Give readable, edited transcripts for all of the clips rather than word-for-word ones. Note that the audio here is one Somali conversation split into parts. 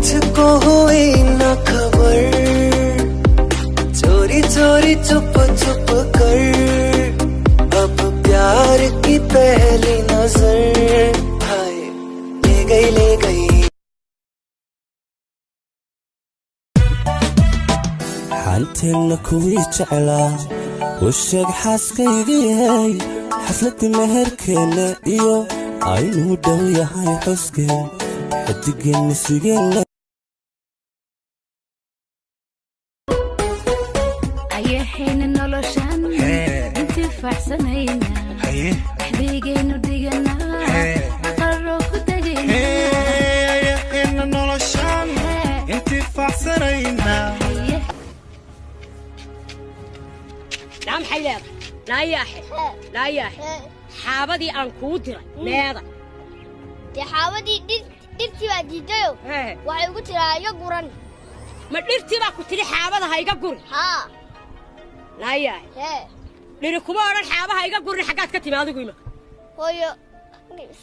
मुझको हुई न खबर चोरी चोरी चुप चुप कर अब प्यार की पहली नजर हाय ले गई حنتنا كويت على وشك حاسكيغي حفلة مهركنا إيو عينو دوية هاي حسكي حتقين نسوقين أيحين النولوشان انت فحسنينا حبيقين وديقنا أقرروك ودقينا أيحين النولوشان انت فحسنينا نعم حيلاد لا ياحي لا ياحي حابدي أن كودر ماذا يا حابدي ديرتي واديديو waxay ugu tiraayo guran ma dhirtii baa ku tiri xaabada iga gurin ha la yahay dhiri kuma oran xaabaha iga gurin xagaad ka timi adigu ima hooyo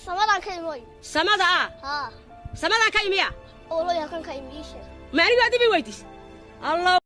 samadan ka imooy samada ha samadan ka imiya oo loo yakan ka imiisha ma anigu adibi weydiis allah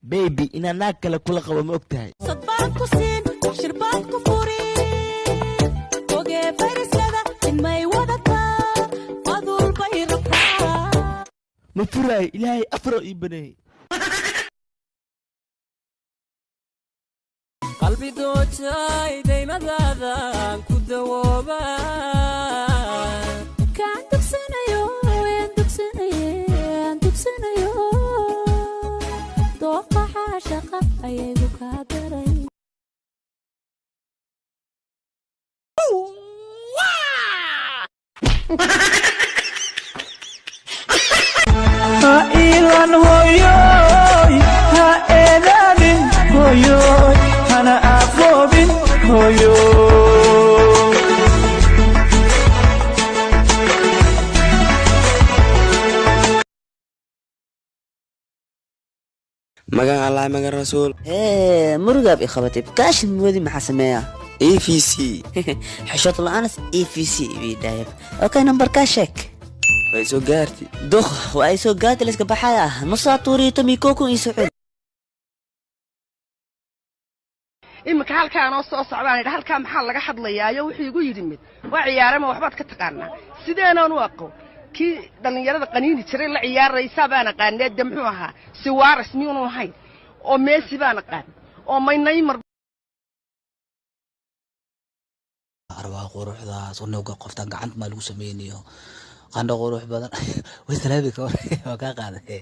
بيبي إنا ناكل كل قوة مقتهي صدبان كسين شربان كفوري وقي فارس لذا إن ما يودتا فاضل بيرقها مفراي إلهي أفرق ابني قلبي دوتاي دايما ذاذا كدوبا كان دكسنا يو وين دكسنا ين دكسنا يو دوقة حاشقة أيدو كادرين ها إيلان هويوي ها إيلان هويوي أنا أفوبين هويوي مجان الله مجان رسول مرقب إخواتي بكاش مودي محسمية EVC حشوط الأنس EVC بيدايب أوكي نمبر كاشك ويسو جارتي دخ وأيسو قاتل لسك بحايا نصا طوري تومي كوكو يسعود imika halkaan oo soo socdaan ila halkaan maxaa laga hadlayaa wixii igu yidimid waa ciyaarama waxbaad ka taqaanaa sideenaan u aqoon kii dhalinyarada qaniini jiray la ciyaaraysa baan aqaanay muxuu ahaa si waaris miyuu ahayn oo Messi baan aqaan oo Neymar arwaa quruxda sunnowga qofta gacanta ma lagu sameeyay qandho qurux badan way salaabi ka waa ka qaaday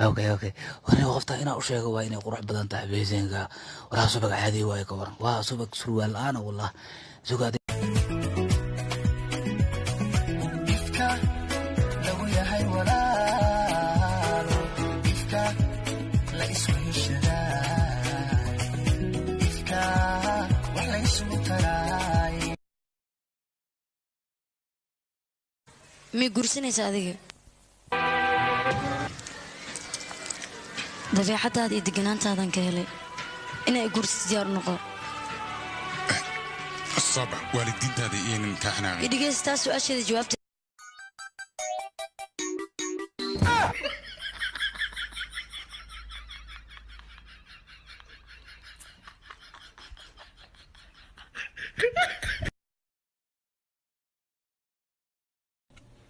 okay waana qofta ina u sheego waa inay qurux badan tahay beesenga wala subag caadi way ka waran waa subag surwaal aan wallah sugaad lagu yahay walaalo ifka la isweheshaday ifka wax la isugu taray mi gursanaysa adiga dabeecadaada iyo deganaantaadan ka helay inay gursi diyaar noqo الصبح والدين هذا إين كحنا idhigeysta su'aasheeda jawaabta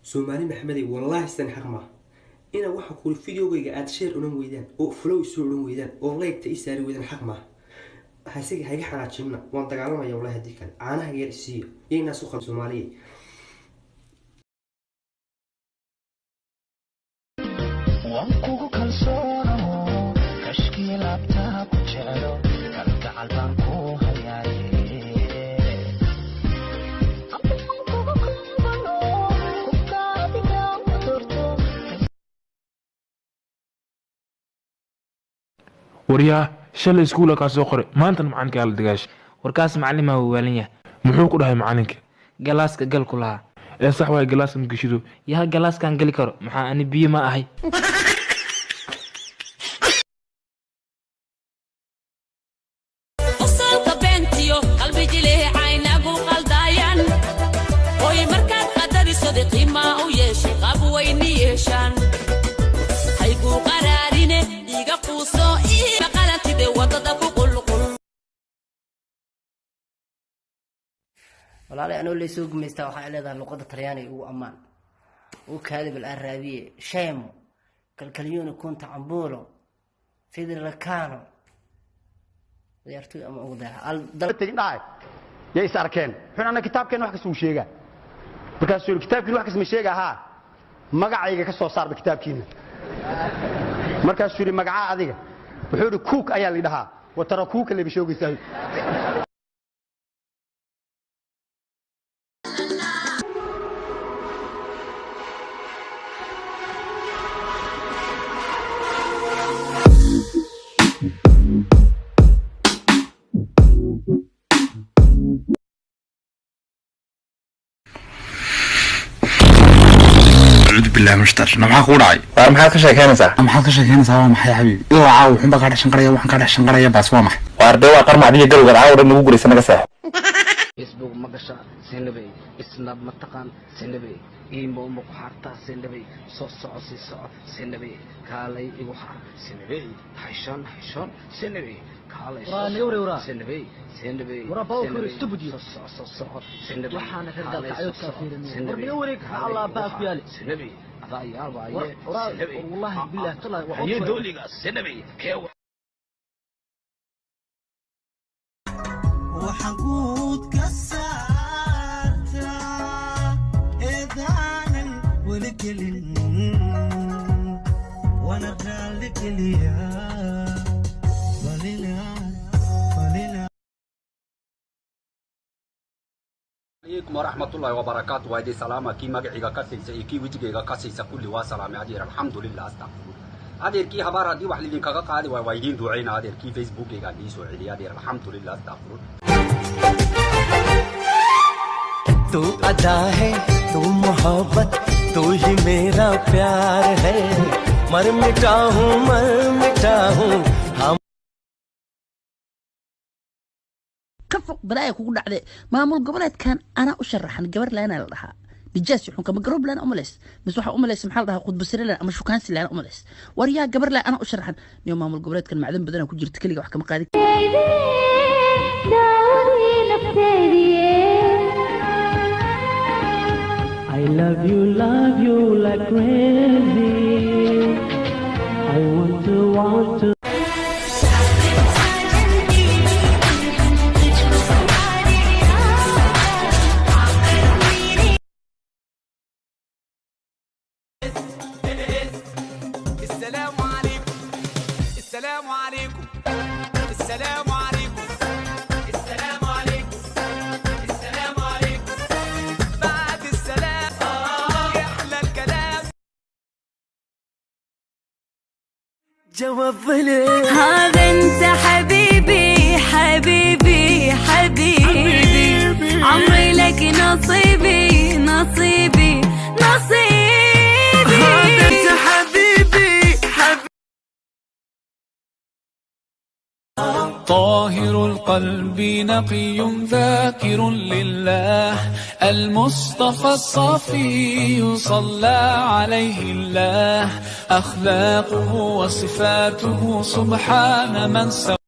سومالي محمدي والله استنحق ما إنا واحد كل فيديو جاي قاعد شير ونم ويدان أو فلو يسوون ويدان أو لايك تيساري ويدان حق ما haysiga hayga xanaajinna waan dagaalamaya wallahi hadii kale caanaha yar isiiyo iyana suuqa Soomaaliya waan kugu kalsoonaho kashkii laabtaa ku jecelo kalgacal baan ku hayaaye waryaa shalay iskuula ka soo qoray maanta macalinka la dagaash warkaas macallin ma waalan yahay muxuu ku dhahay macalinka galaaska gal ku lahaa ee sax way galaaska ma gashido yaha galaaskan gali karo maxaa ani biyo ma ahay usalka bentiyo qalbi jilay aynagu qaldayan oy markaad qadariso qiima u yeeshay qab weyni yeeshan haygu qaraarine iga quuso iga qalantide wadada ku qulqul walaalahay anoo leysoo gumaystaa waxaa leedahay luqadda talyaaniga ugu ammaan uu kaadib al-araabiye sheemo kalkalyuuni kunta cambuulo fidrilakano ciyaartoy ama ugu dhahay yay is arkeen wuxuu ana kitaabkeen wax kasoo sheega markaasuu kitaabkiin wax kasoo sheega ha magacayga ka soo saarba kitaabkiina markaasuu yiri magaca adiga wuxuu yiri cook ayaa la dhahaa watara cook la bishoogaysaa بالله مشتر نمحا كودعي maxaad ka sheekeynaysaa maxaad ka sheekeynaysaa waa maxay xabiibi ilaa caaw wuxuu baa ka dhashan qaraya waxaan ka dhashan qaraya baas waa maxay waa arday waa qarmacdiga galowga caaw dhan ugu guraysan naga seexo Facebook ma gasha sinabay isnab ma taqaan sinabay imo ma ku xartaa sinabay soo soco si soco sinabay kaalay igu xar sinabay hayshan sinabay kaalay sinabay sinabay wara bawr studio sinabay waxaana ka dalka ayadka fiirinay warbiga wareeg Allah baa ku yaali sinabay adaa baaye wallahi billaah talaa waxa dooliga sinabay kee waxaan guud ka saartaa eedaanan weli gelin wana raali geliyaa عليكم ورحمة الله وبركاته وهذه سلامة كي مقعيقا كسيسا كي وجيقا كسيسا كل واسلامي عدير الحمد لله استغفر عدير كي هبار هدي وحلي لين كاقا قادي ووايدين دوعين عدير كي فيسبوك ايقا دي سوعيدي عدير الحمد لله استغفر तू अदा है तू मोहब्बत तू ही मेरा प्यार है मर मिटा हूँ हम كفو بلاي كوكو دعدي مامول قبلات كان انا اشرحن قبر لنا لها دجاس يحون كما قروب لنا املس بس waxa umaleys maxal dhaha qud basir lana ama shukaansi lana umaleys wariya gabar la ana u sharaxan niyo maamul goboleed kan macdan badan ku jirta kaliya wax kama qaadi I love you like crazy I want to جواب هذا انت حبيبي عمري لك نصيبي هذا انت حبيبي طاهر القلب نقي ذاكر لله المصطفى الصفي صلى عليه الله أخلاقه وصفاته سبحان من سوى